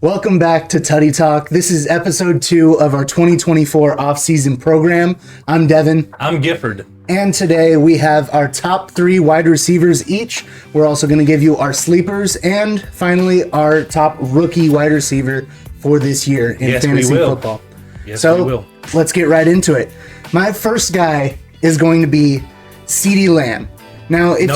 Welcome back to TuddyTalk. This is episode 2 of our 2024 off-season program. I'm Devyn. I'm Gifford. And today we have our top 3 wide receivers each. We're also going to give you our sleepers and finally our top rookie wide receiver for this year in fantasy football. Yes, we will. Let's get right into it. My first guy is going to be CeeDee Lamb. Now, if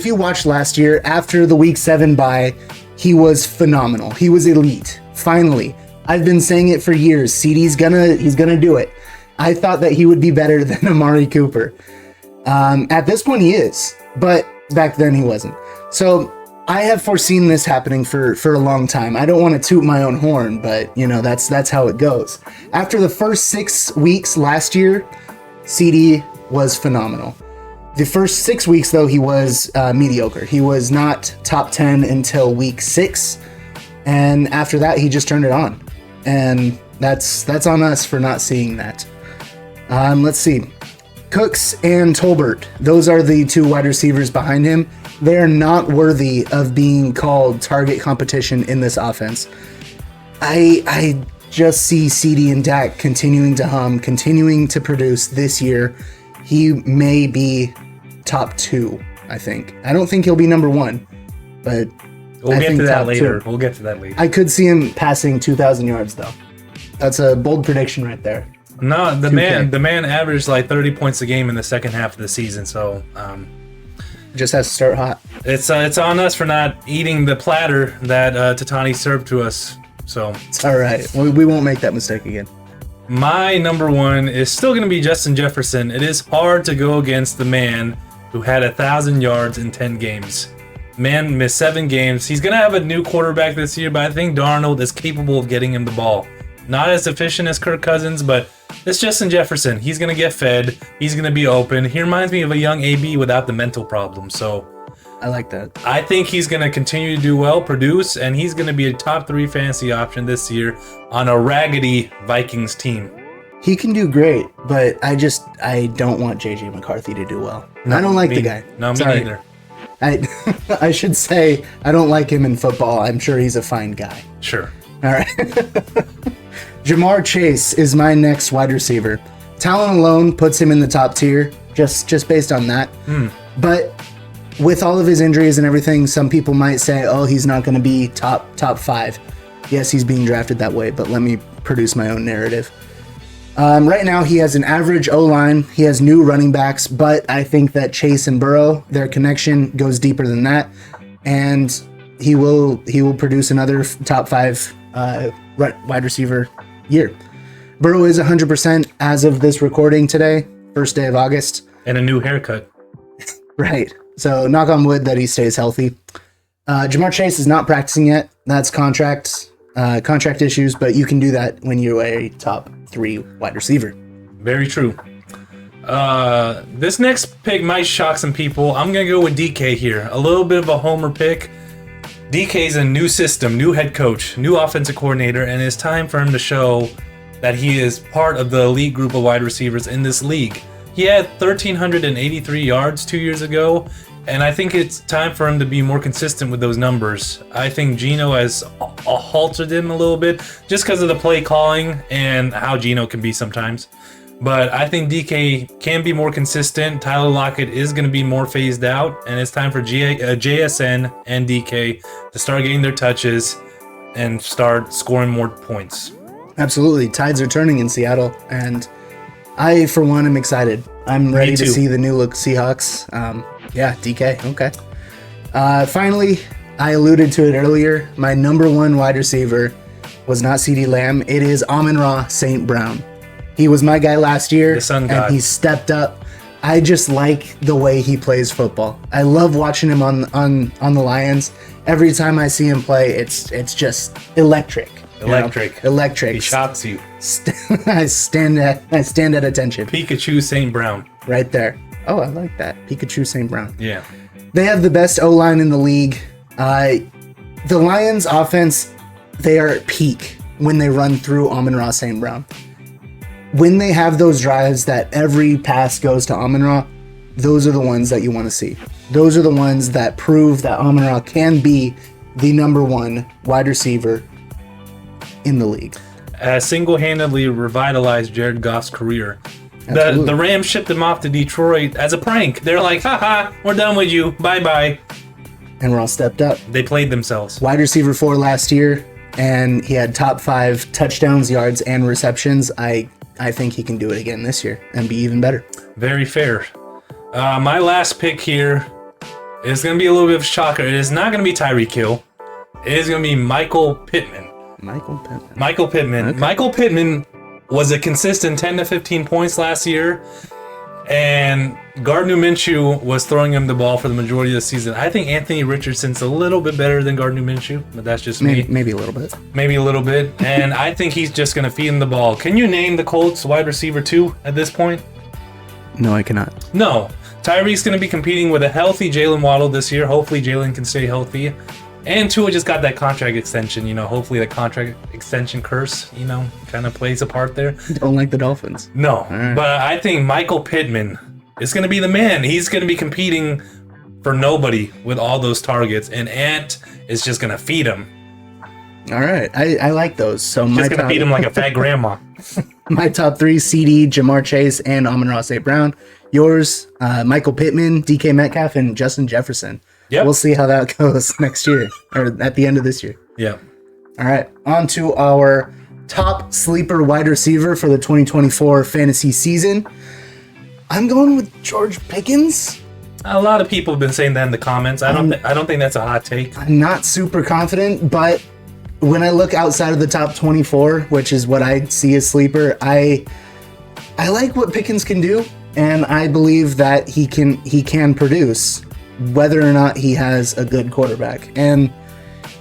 you watched last year after the week 7 bye, he was phenomenal. He was elite. Finally, I've been saying it for years. CeeDee's he's gonna do it. I thought that he would be better than Amari Cooper. At this point, he is, but back then he wasn't. So I have foreseen this happening for a long time. I don't want to toot my own horn, but that's how it goes. After the first 6 weeks last year, CeeDee was phenomenal. The first 6 weeks, though, he was mediocre. He was not top 10 until week 6, and after that, he just turned it on. And that's on us for not seeing that. Let's see. Cooks and Tolbert, those are the 2 wide receivers behind him. They're not worthy of being called target competition in this offense. I just see CeeDee and Dak continuing to hum, continuing to produce this year. He may be top 2, I think. I don't think he'll be number 1, but we'll get to that later. We'll get to that later. I could see him passing 2,000 yards, though. That's a bold prediction right there. No, the man averaged like 30 points a game in the second half of the season, so just has to start hot. It's on us for not eating the platter that Tatani served to us. So it's all right. We won't make that mistake again. My number 1 is still going to be Justin Jefferson. It is hard to go against the man who had 1,000 yards in 10 games. Man missed 7 games. He's going to have a new quarterback this year, but I think Darnold is capable of getting him the ball. Not as efficient as Kirk Cousins, but it's Justin Jefferson. He's going to get fed. He's going to be open. He reminds me of a young AB without the mental problems. So I like that. I think he's going to continue to do well, produce, and he's going to be a top 3 fantasy option this year on a raggedy Vikings team. He can do great, but I don't want JJ McCarthy to do well. No, I don't like the guy. No, me neither. I should say I don't like him in football. I'm sure he's a fine guy. Sure. All right. Jamar Chase is my next wide receiver. Talent alone puts him in the top tier, just based on that. But with all of his injuries and everything, some people might say, oh, he's not going to be top 5. Yes, he's being drafted that way, but let me produce my own narrative. Right now, he has an average O-line. He has new running backs, but I think that Chase and Burrow, their connection goes deeper than that, and he will produce another top 5 wide receiver year. Burrow is 100% as of this recording today, first day of August. And a new haircut. Right. So knock on wood that he stays healthy. Jamar Chase is not practicing yet. That's contract issues, but you can do that when you're a top 3 wide receiver. Very true. This next pick might shock some people. I'm going to go with DK here. A little bit of a homer pick. DK's a new system, new head coach, new offensive coordinator, and it's time for him to show that he is part of the elite group of wide receivers in this league. He had 1,383 yards 2 years ago, and I think it's time for him to be more consistent with those numbers. I think Geno has halted him a little bit just because of the play calling and how Geno can be sometimes. But I think DK can be more consistent. Tyler Lockett is going to be more phased out, and it's time for JSN and DK to start getting their touches and start scoring more points. Absolutely. Tides are turning in Seattle, and I, for one, am excited. I'm ready to see the new look Seahawks. Yeah, DK. Okay. Finally, I alluded to it earlier. My number 1 wide receiver was not CeeDee Lamb. It is Amon-Ra St. Brown. He was my guy last year, and he stepped up. I just like the way he plays football. I love watching him on the Lions. Every time I see him play, it's just electric. Electric. He shocks you. I stand at attention. Pikachu St. Brown. Right there. Oh, I like that. Pikachu St. Brown. Yeah. They have the best O-line in the league. The Lions offense, they are at peak when they run through Amon-Ra St. Brown. When they have those drives that every pass goes to Amon-Ra, those are the ones that you want to see. Those are the ones that prove that Amon-Ra can be the number one wide receiver in the league. Single-handedly revitalized Jared Goff's career. The Rams shipped him off to Detroit as a prank. They're like, haha, we're done with you. Bye-bye. And we're all stepped up. They played themselves. Wide receiver 4 last year, and he had top 5 touchdowns, yards, and receptions. I think he can do it again this year and be even better. Very fair. My last pick here is going to be a little bit of a shocker. It is not going to be Tyreek Hill. It is going to be Michael Pittman. Okay. Michael Pittman was a consistent 10 to 15 points last year, and Gardner Minshew was throwing him the ball for the majority of the season. I think Anthony Richardson's a little bit better than Gardner Minshew, but that's just me. Maybe a little bit. Maybe a little bit, and I think he's just going to feed him the ball. Can you name the Colts wide receiver 2 at this point? No, I cannot. No. Tyreek's going to be competing with a healthy Jalen Waddle this year. Hopefully Jalen can stay healthy. And Tua just got that contract extension, hopefully the contract extension curse, kind of plays a part there. Don't like the Dolphins. No, right. But I think Michael Pittman is going to be the man. He's going to be competing for nobody with all those targets, and Ant is just going to feed him. All right, I like those. So just going to feed him like a fat grandma. My top 3, CD, Jamar Chase, and Amon-Ra St. Brown. Yours, Michael Pittman, DK Metcalf, and Justin Jefferson. Yep. We'll see how that goes next year, or at the end of this year. Yeah. All right, on to our top sleeper wide receiver for the 2024 fantasy season. I'm going with George Pickens. A lot of people have been saying that in the comments. I don't think that's a hot take. I'm not super confident, but when I look outside of the top 24, which is what I see as sleeper, I like what Pickens can do, and I believe that he can produce, whether or not he has a good quarterback. And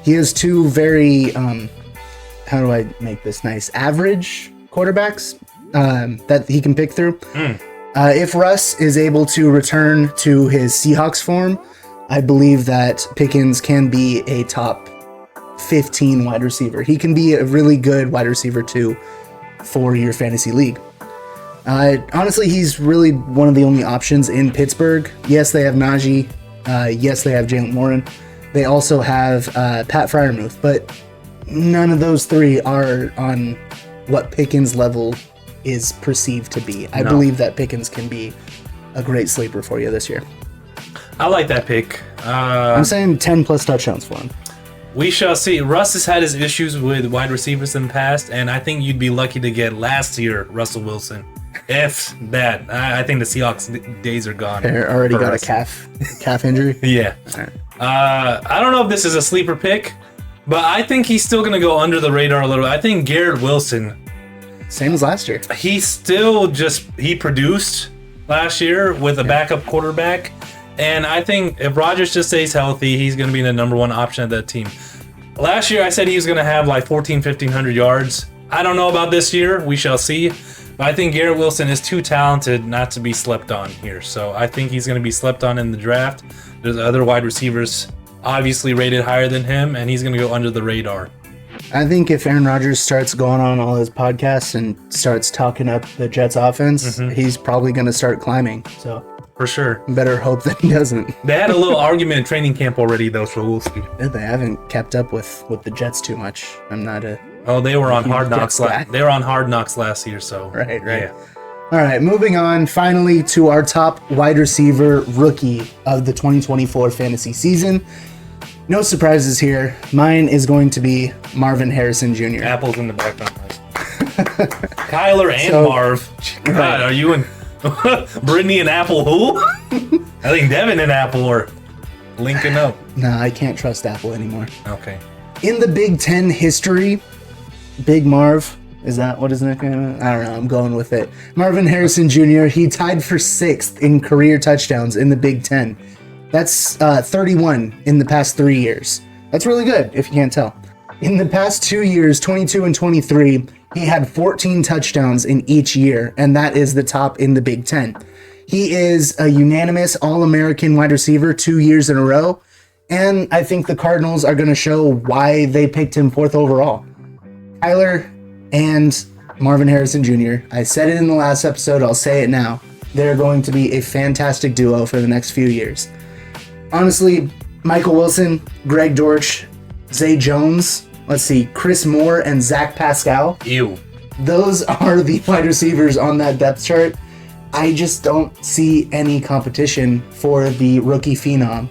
he has 2 very, how do I make this nice, average quarterbacks that he can pick through. If Russ is able to return to his Seahawks form, I believe that Pickens can be a top 15 wide receiver. He can be a really good wide receiver too for your fantasy league. Honestly, he's really one of the only options in Pittsburgh. Yes, they have Najee. Yes, they have Jalen Warren. They also have Pat Freiermuth, but none of those 3 are on what Pickens' level is perceived to be. I believe that Pickens can be a great sleeper for you this year. I like that pick. I'm saying 10 plus touchdowns for him. We shall see. Russ has had his issues with wide receivers in the past, and I think you'd be lucky to get last year Russell Wilson. If that, I think the Seahawks days are gone. They already got a calf injury. Yeah. Right. I don't know if this is a sleeper pick, but I think he's still going to go under the radar a little bit. I think Garrett Wilson. Same as last year. He produced last year with a backup quarterback. And I think if Rodgers just stays healthy, he's going to be the number 1 option of that team. Last year, I said he was going to have like 1,500 yards. I don't know about this year. We shall see. But I think Garrett Wilson is too talented not to be slept on here. So I think he's going to be slept on in the draft. There's other wide receivers obviously rated higher than him, and he's going to go under the radar. I think if Aaron Rodgers starts going on all his podcasts and starts talking up the Jets offense, he's probably going to start climbing. So for sure. Better hope that he doesn't. They had a little argument in training camp already, though, so we'll see. They haven't kept up with the Jets too much. I'm not a... Oh, they were on Hard Knocks. They were on Hard Knocks last year, so... Right. Yeah. All right, moving on finally to our top wide receiver rookie of the 2024 fantasy season. No surprises here. Mine is going to be Marvin Harrison Jr. Apple's in the background. Kyler and Marv. God, right. Are you and Brittany and Apple who? I think Devyn and Apple are linking up. No, I can't trust Apple anymore. Okay. In the Big Ten history, Big Marv, is that what his nickname is? I don't know, I'm going with it. Marvin Harrison Jr., he tied for 6th in career touchdowns in the Big Ten. That's 31 in the past 3 years. That's really good, if you can't tell. In the past 2 years, 22 and 23, he had 14 touchdowns in each year, and that is the top in the Big Ten. He is a unanimous All-American wide receiver 2 years in a row, and I think the Cardinals are going to show why they picked him 4th overall. Kyler and Marvin Harrison Jr., I said it in the last episode, I'll say it now. They're going to be a fantastic duo for the next few years. Honestly, Michael Wilson, Greg Dortch, Zay Jones, let's see, Chris Moore, and Zach Pascal. Ew. Those are the wide receivers on that depth chart. I just don't see any competition for the rookie phenom.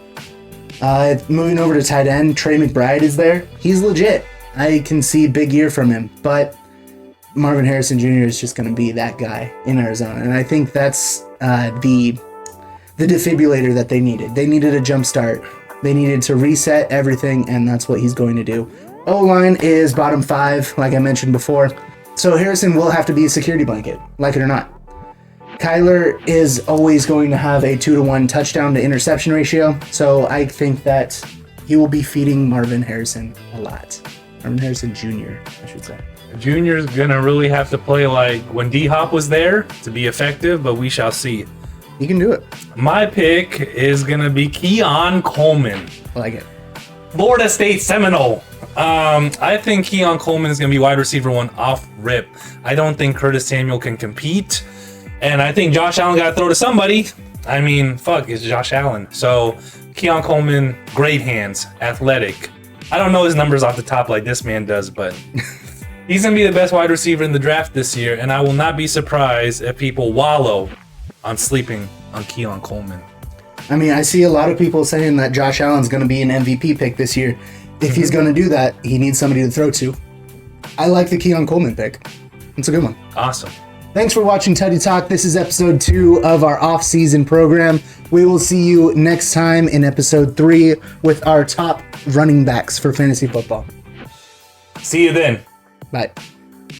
Moving over to tight end, Trey McBride is there. He's legit. I can see big year from him, but Marvin Harrison Jr. is just going to be that guy in Arizona, and I think that's the defibrillator that they needed. They needed a jump start. They needed to reset everything, and that's what he's going to do. O-line is bottom 5, like I mentioned before. So Harrison will have to be a security blanket, like it or not. Kyler is always going to have a 2-to-1 touchdown to interception ratio, so I think that he will be feeding Marvin Harrison a lot. Marvin Harrison Jr., I should say. Junior's gonna really have to play like when D-Hop was there to be effective, but we shall see. He can do it. My pick is gonna be Keon Coleman. I like it. Florida State Seminole. I think Keon Coleman is gonna be wide receiver 1 off rip. I don't think Curtis Samuel can compete. And I think Josh Allen got to throw to somebody. I mean, fuck, it's Josh Allen. So, Keon Coleman, great hands, athletic. I don't know his numbers off the top like this man does, but he's going to be the best wide receiver in the draft this year. And I will not be surprised if people wallow on sleeping on Keon Coleman. I mean, I see a lot of people saying that Josh Allen's going to be an MVP pick this year. If he's going to do that, he needs somebody to throw to. I like the Keon Coleman pick. It's a good one. Awesome. Thanks for watching TuddyTalk. This is episode 2 of our off-season program. We will see you next time in episode 3 with our top running backs for fantasy football. See you then. Bye.